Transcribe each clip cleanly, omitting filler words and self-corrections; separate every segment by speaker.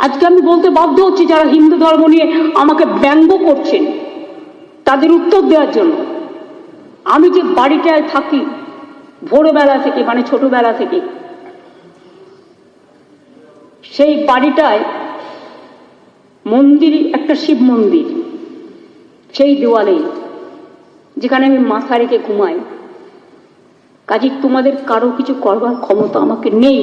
Speaker 1: আজকে আমি বলতে বাধ্য হচ্ছি, যারা হিন্দু ধর্ম নিয়ে আমাকে ব্যঙ্গ করছেন তাদের উত্তর দেওয়ার জন্য। আমি যে বাড়িটায় থাকি ভোরবেলা থেকে, মানে ছোটবেলা থেকে, সেই বাড়িটায় মন্দির, একটা শিব মন্দির, সেই দেওয়ালে যেখানে আমি মাথা রেখে ঘুমাই। কাজে তোমাদের কারো কিছু করবার ক্ষমতা আমাকে নেই।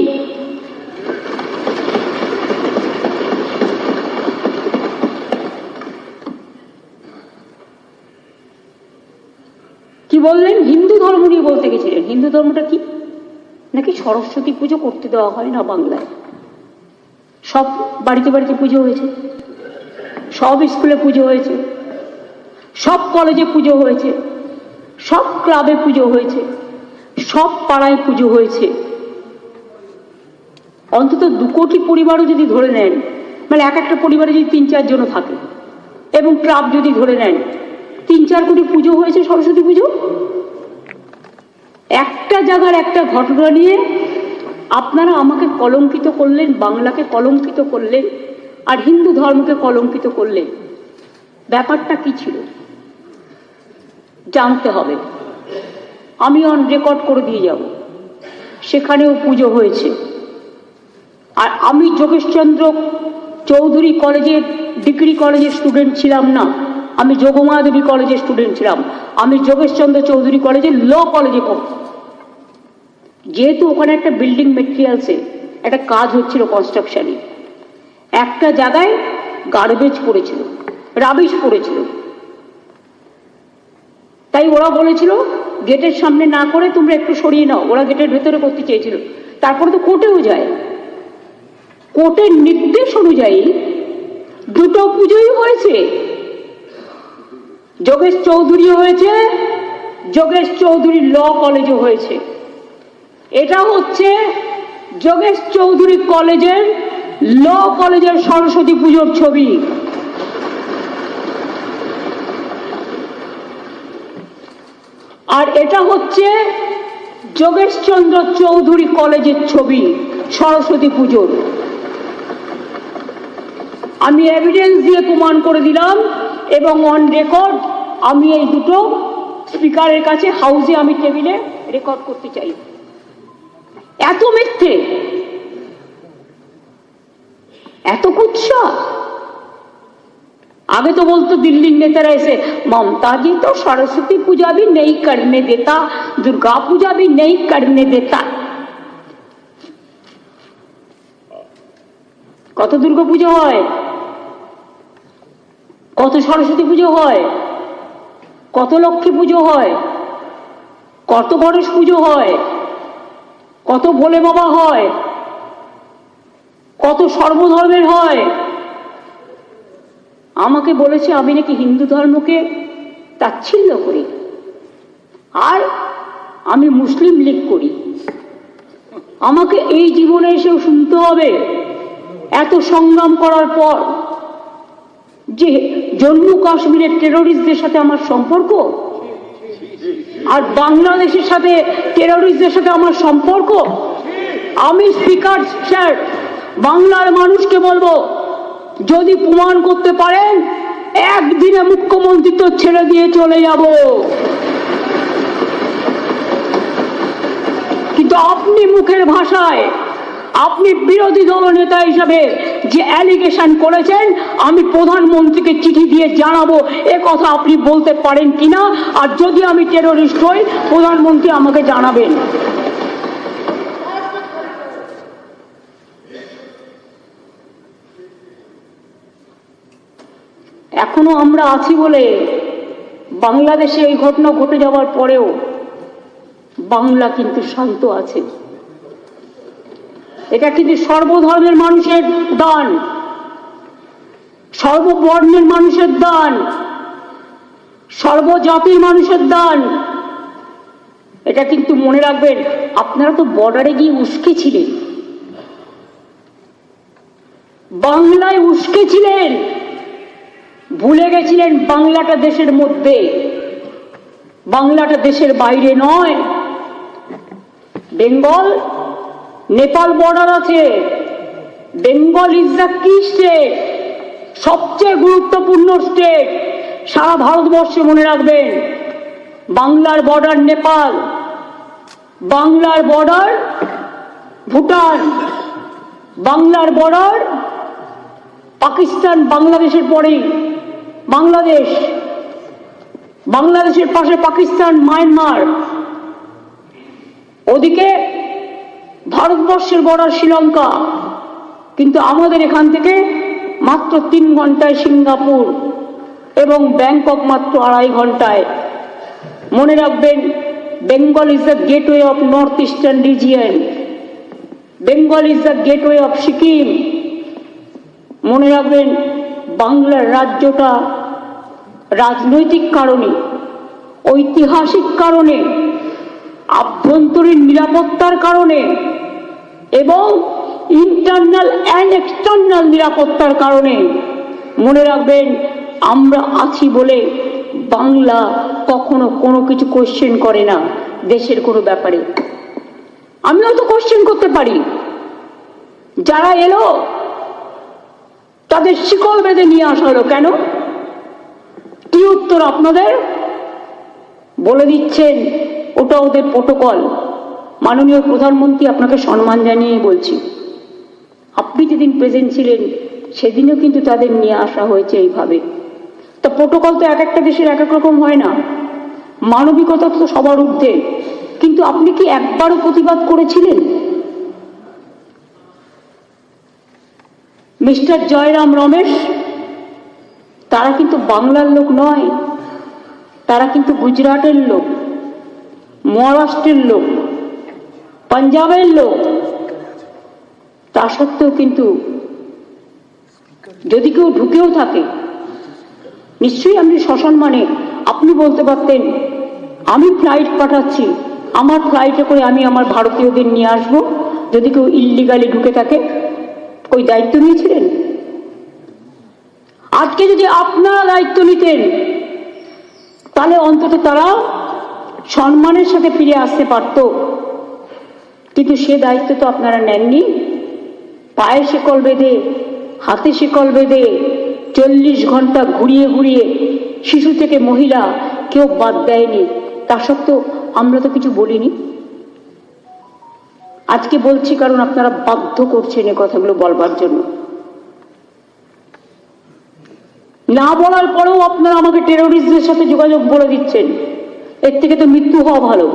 Speaker 1: কি বললেন? হিন্দু ধর্ম নিয়ে বলতে গেছিলেন। হিন্দু ধর্মটা কি? নাকি সরস্বতী পুজো করতে দেওয়া হয় না বাংলায়? সব বাড়িতে বাড়িতে পুজো হয়েছে, সব স্কুলে পুজো হয়েছে, সব কলেজে পুজো হয়েছে, সব ক্লাবে পুজো হয়েছে, সব পাড়ায় পুজো হয়েছে। অন্তত 2 কোটি পরিবারও যদি ধরে নেন, মানে এক একটা পরিবারে যদি 3-4 জন থাকে, এবং ক্লাব যদি ধরে নেন, 3-4 কোটি পুজো হয়েছে সরস্বতী পুজো। একটা জায়গার একটা ঘটনা নিয়ে আপনারা আমাকে কলঙ্কিত করলেন, বাংলাকে কলঙ্কিত করলেন, আর হিন্দু ধর্মকে কলঙ্কিত করলেন। ব্যাপারটা কি ছিল জানতে হবে। আমি অন রেকর্ড করে দিয়ে যাব, সেখানেও পুজো হয়েছে। আর আমি যোগেশচন্দ্র চৌধুরী কলেজের, ডিগ্রি কলেজের স্টুডেন্ট ছিলাম না, আমি যোগমায়া দেবী কলেজের স্টুডেন্ট ছিলাম। আমি যোগেশচন্দ্র চৌধুরী কলেজের ল কলেজে পড়তাম। যেহেতু ওখানে একটা বিল্ডিং মেটেরিয়ালসে একটা কাজ হচ্ছিল, কনস্ট্রাকশনে, একটা জায়গায় গার্বেজ পড়েছিল, রাবিশ পড়েছিল। তাই ওরা বলেছিল গেটের সামনে না করে তোমরা একটু সরিয়ে নাও। ওরা গেটের ভেতরে করতে চেয়েছিল। তারপরে তো কোর্টেও যায়। কোর্টের নির্দেশ অনুযায়ী 2টো পুজোই হয়েছে। যোগেশ চৌধুরী হয়েছে, যোগেশ চৌধুরী ল কলেজও হয়েছে। এটা হচ্ছে যোগেশ চৌধুরী কলেজের, ল কলেজের সরস্বতী পুজোর ছবি। আর এটা হচ্ছে যোগেশচন্দ্র চৌধুরী কলেজের ছবি সরস্বতী পুজোর। আমি এভিডেন্স দিয়ে প্রমাণ করে দিলাম, এবং অন রেকর্ড আমি এই 2টো স্পিকারের কাছে হাউসে আমি টেবিলে রেকর্ড করতে চাই। এত মিথ্যে, এত কুৎসা। आगे तो बोलते दिल्ली नेतारा ऐसे, ममता जी तो सरस्वती पूजा भी नहीं करने देता, दुर्गा पूजा भी नहीं करने देता। कत दुर्गा पूजा হয়, কত সরস্বতী পুজো হয়, কত লক্ষ্মী পুজো হয়, কত গণেশ পুজো হয়, কত ভোলে বাবা হয়, কত সর্বধর্মের হয়। আমাকে বলেছে আমি নাকি হিন্দু ধর্মকে তাচ্ছিল্য করি, আর আমি মুসলিম লীগ করি। আমাকে এই জীবনে এসেও শুনতে হবে, এত সংগ্রাম করার পর, যে জম্মু কাশ্মীরের টেরোরিস্টদের সাথে আমার সম্পর্ক, আর বাংলাদেশের সাথে টেরোরিস্টদের সাথে আমার সম্পর্ক। আমি স্পিকার স্যার বাংলার মানুষকে বলবো, যদি প্রমাণ করতে পারেন একদিনে মুখ্যমন্ত্রী তো ছেড়ে দিয়ে চলে যাব, কিন্তু আপনি মুখের ভাষায়, আপনি বিরোধী দল নেতা হিসাবে যে অ্যালিগেশন করেছেন, আমি প্রধানমন্ত্রীকে চিঠি দিয়ে জানাবো এ কথা আপনি বলতে পারেন কিনা। আর যদি আমি টেরোরিস্ট হই, প্রধানমন্ত্রী আমাকে জানাবেন। এখনো আমরা আছি বলে বাংলাদেশে এই ঘটনা ঘটে যাওয়ার পরেও বাংলা কিন্তু শান্ত আছে। এটা কিন্তু সর্বধর্মের মানুষের দান, সর্ববর্ণের মানুষের দান, সর্বজাতির মানুষের দান। এটা কিন্তু মনে রাখবেন। আপনারা তো বর্ডারে গিয়ে উস্কে ছিলেন, বাংলায় উস্কে ছিলেন, ভুলে গেছিলেন বাংলাটা দেশের মধ্যে, বাংলাটা দেশের বাইরে নয়। বেঙ্গল নেপাল বর্ডার আছে, বেঙ্গল ইজ দ্য কি স্টেট, সবচেয়ে গুরুত্বপূর্ণ স্টেট সারা ভারতবর্ষে। মনে রাখবেন, বাংলার বর্ডার নেপাল, বাংলার বর্ডার ভুটান, বাংলার বর্ডার পাকিস্তান, বাংলাদেশের পরেই বাংলাদেশ, বাংলাদেশের পাশে পাকিস্তান, মায়ানমার, ওদিকে ভারতবর্ষের বর্ডার শ্রীলঙ্কা। কিন্তু আমাদের এখান থেকে মাত্র 3 ঘন্টায় সিঙ্গাপুর এবং ব্যাংকক মাত্র 2.5 ঘন্টায়। মনে রাখবেন, Bengal is the gateway of north eastern region, Bengal is the gateway of Sikkim. মনে রাখবেন, বাংলার রাজ্যটা রাজনৈতিক কারণে, ঐতিহাসিক কারণে, আভ্যন্তরীণ নিরাপত্তার কারণে এবং ইন্টারনাল অ্যান্ড এক্সটার্নাল নিরাপত্তার কারণে, মনে রাখবেন, আমরা আছি বলে বাংলা কখনো কোনো কিছু কোশ্চেন করে না দেশের কোনো ব্যাপারে। আমিও তো কোশ্চেন করতে পারি। যারা এলো তাদের শিকল বেঁধে নিয়ে আসা হলো কেন? কি উত্তর আপনাদের? বলে দিচ্ছেন ওটা ওদের প্রোটোকল। মাননীয় প্রধানমন্ত্রী, আপনাকে সম্মান জানিয়ে বলছি, আপনি যেদিন প্রেজেন্ট ছিলেন সেদিনও কিন্তু তাদের নিয়ে আসা হয়েছে এইভাবে। তা প্রোটোকল তো এক একটা দেশের এক এক রকম হয় না, মানবিকতা তো সবার ঊর্ধ্বে। কিন্তু আপনি কি একবারও প্রতিবাদ করেছিলেন? মিস্টার জয়রাম রমেশ, তারা কিন্তু বাংলার লোক নয়, তারা কিন্তু গুজরাটের লোক, মহারাষ্ট্রের লোক, পাঞ্জাবের লোক। তা সত্ত্বেও কিন্তু যদি কেউ ঢুকেও থাকে, নিশ্চয়ই আপনি সসম্মানে আপনি বলতে পারতেন, আমি ফ্লাইট পাঠাচ্ছি, আমার ফ্লাইটে করে আমি আমার ভারতীয়দের নিয়ে আসবো। যদি কেউ ইল্লিগালি ঢুকে থাকে, ওই দায়িত্ব নিয়েছিলেন? আজকে যদি আপনারা দায়িত্ব নিতেন, তাহলে অন্তত তারা সম্মানের সাথে ফিরে আসতে পারত। কিন্তু সে দায়িত্ব তো আপনারা নেননি। পায়ে শিকল বেঁধে, হাতে শিকল বেঁধে 40 ঘন্টা ঘুরিয়ে ঘুরিয়ে শিশু থেকে মহিলা কেউ বাদ দেয়নি। তা সত্ত্বেও আমরা তো কিছু বলিনি। আজকে বলছি কারণ আপনারা বাধ্য করছেন এ কথাগুলো বলবার জন্য। না বলার পরেও আপনারা আমাকে টেরোরিস্টদের সাথে যোগাযোগ বলে দিচ্ছেন। এর থেকে তো মৃত্যু হওয়া ভালো।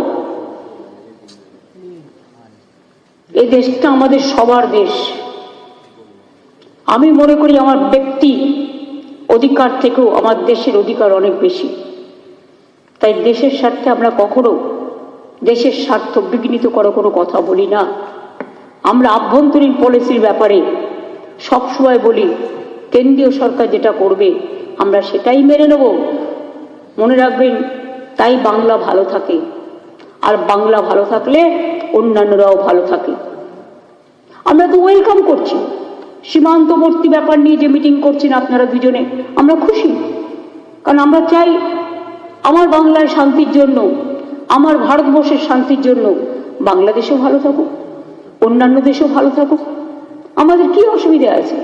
Speaker 1: এই দেশটা আমাদের সবার দেশ। আমি মনে করি আমার ব্যক্তি অধিকার থেকেও আমার দেশের অধিকার অনেক বেশি। তাই দেশের স্বার্থে আমরা কখনো দেশের স্বার্থ বিঘ্নিত করার কোনো কথা বলি না। আমরা আভ্যন্তরীণ পলিসির ব্যাপারে সবসময় বলি, কেন্দ্রীয় সরকার যেটা করবে আমরা সেটাই মেনে নেব। মনে রাখবেন, তাই বাংলা ভালো থাকে। আর বাংলা ভালো থাকলে অন্যান্যরাও ভালো থাকে। আমরা তো ওয়েলকাম করছি সীমান্তবর্তী ব্যাপার নিয়ে যে মিটিং করছেন আপনারা দুজনে, আমরা খুশি। কারণ আমরা চাই আমার বাংলার শান্তির জন্য, আমার ভারতবর্ষের শান্তির জন্য বাংলাদেশও ভালো থাকুক, অন্যান্য দেশও ভালো থাকুক। আমাদের কি অসুবিধা আছে?